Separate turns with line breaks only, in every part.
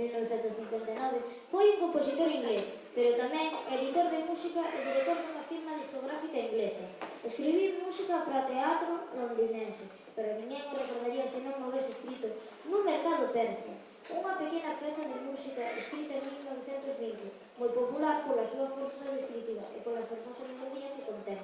1959, foi un compositor inglés, pero tamén editor de música e director dunha firma discográfica inglesa. Escribiu música para teatro londinense, pero ninguén o recordaría se non o houvese escrito nun mercado persa, unha pequena peza de música escrita en 1920, moi popular pola súa forza descritiva e pola fermosa melodía que contén.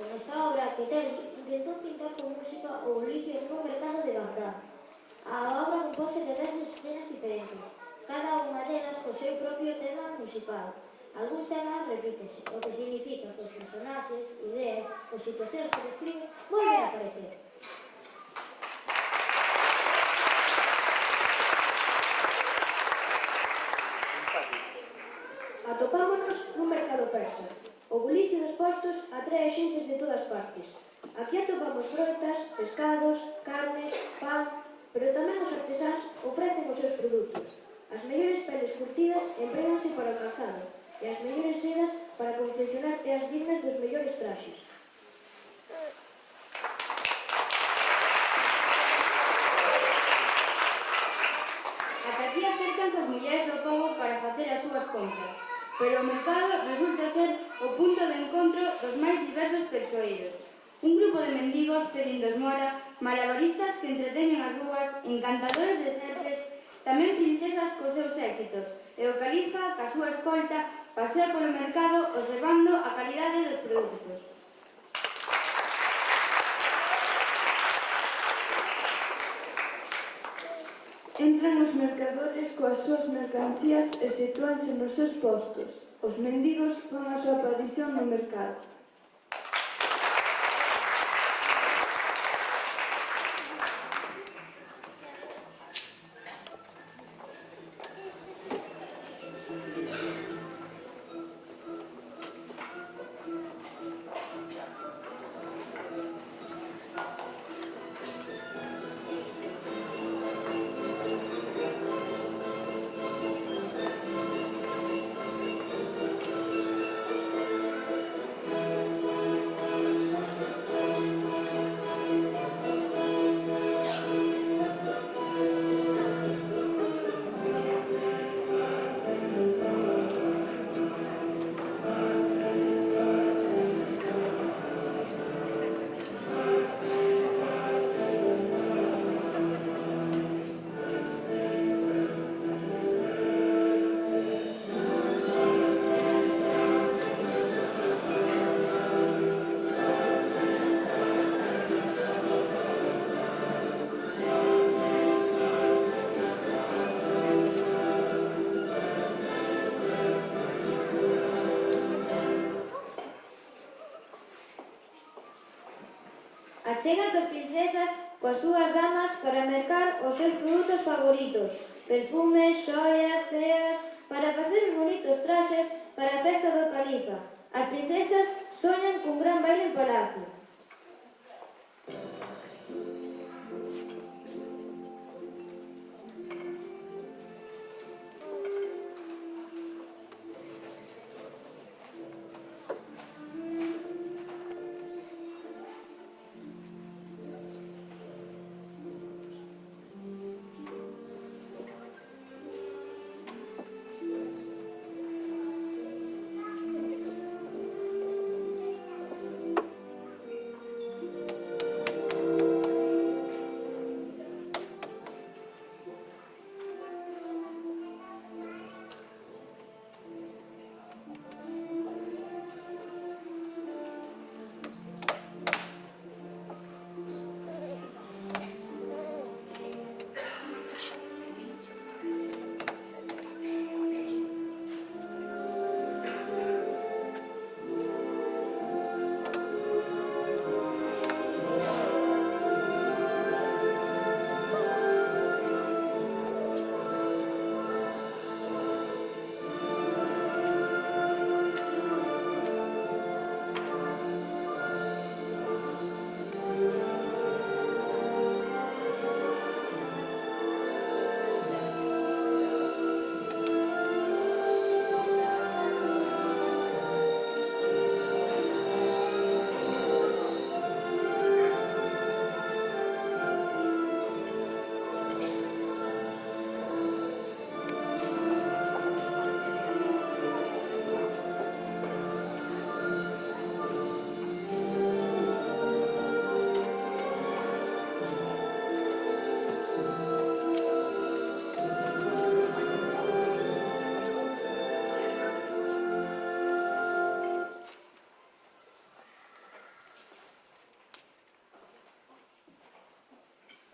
Con esta obra, Keteli intentou pintar con música o litio nun mercado de Bagdad. A obra compónse de 10 escenas diferentes, cada unha delas co seu propio tema musical. Algúns temas repítese, o que significa que os personaxes, ideas ou situacións que describen volven a aparecer.
Atopámonos nun mercado persa. O bulicio dos postos atrae xentes de todas partes. Aquí atopamos froitas, pescados, carnes, pan, pero tamén os artesáns ofrecen os seus produtos. As mellores peles curtidas empréganse para o calzado e as mellores sedas para confeccionar teas dignas dos mellores traxes.
Ata aquí acércanse as mulleres do pobo para facer as súas compras, pero o mercado resulta ser o punto de encontro dos máis diversos persoeiros. Un grupo de mendigos pedindo esmora, malabaristas que entreteñen as rúas, encantadores de serpes, tamén princesas cos seus éxitos, e o califa, ca súa escolta, pasea polo mercado observando a calidade dos produtos.
Entran os mercadores coas súas mercancías e sitúanse nos seus postos. Os mendigos fan a súa aparición no mercado.
Achegan as princesas coas súas damas para mercar os seus produtos favoritos, perfumes, xoias, ceas, para facer os bonitos traxes para a festa do califa. As princesas soñan cun gran baile en palacio.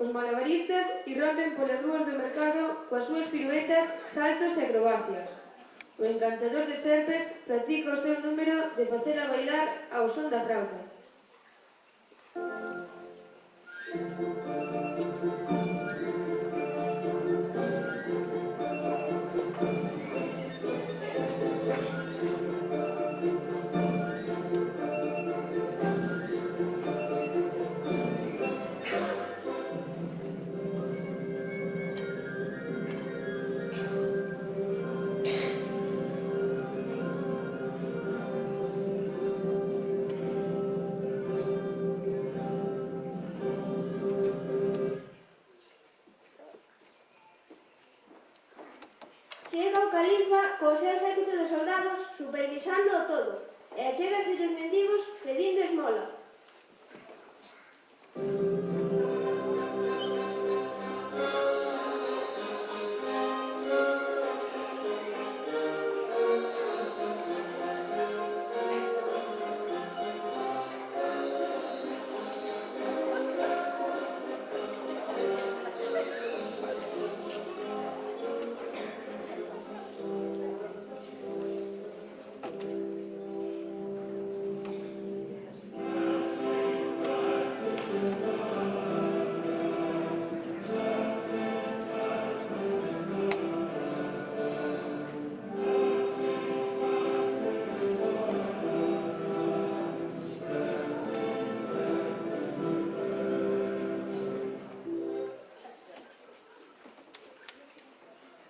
Os malabaristas irrompen polas rúas do mercado coas súas piruetas, saltos e acrobacias. O encantador de serpes practica o seu número de facela bailar ao son da frauta.
Chega o califa co seu séquito de soldados supervisando todo e achégase os mendigos pedindo esmola.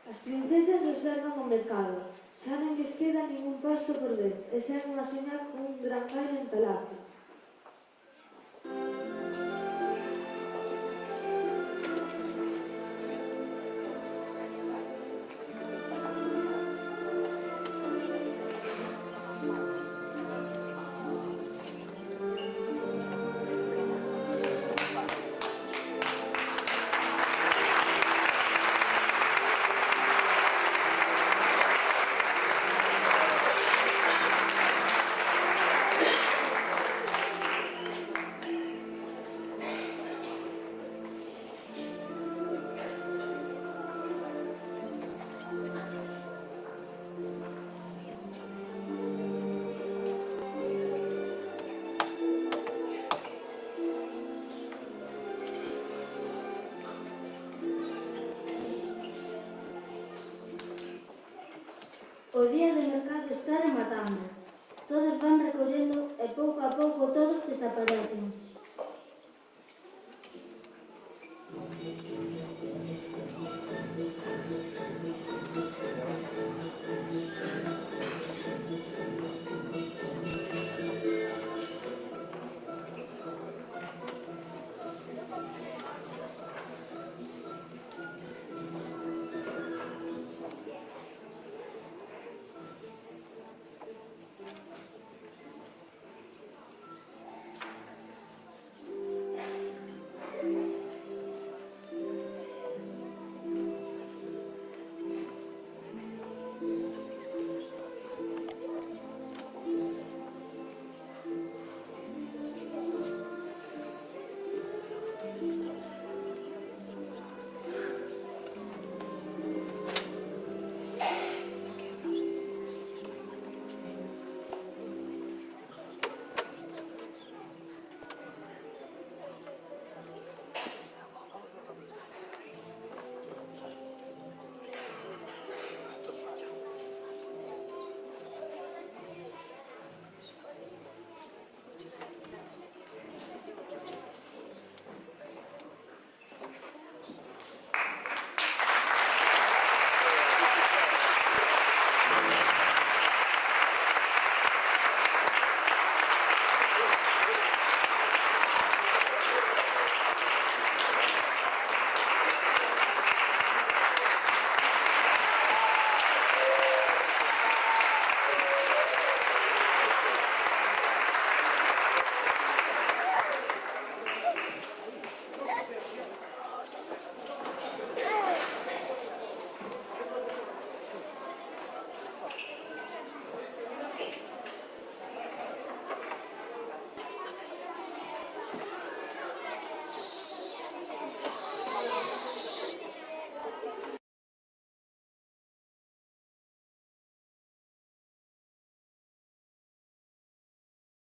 As princesas observan o mercado. Xa non lles queda ningún pasto por ver e seguen a soñar con un gran baile en palacio.
O día de mercado está rematando. Todos van recollendo e pouco a pouco todos desaparecen.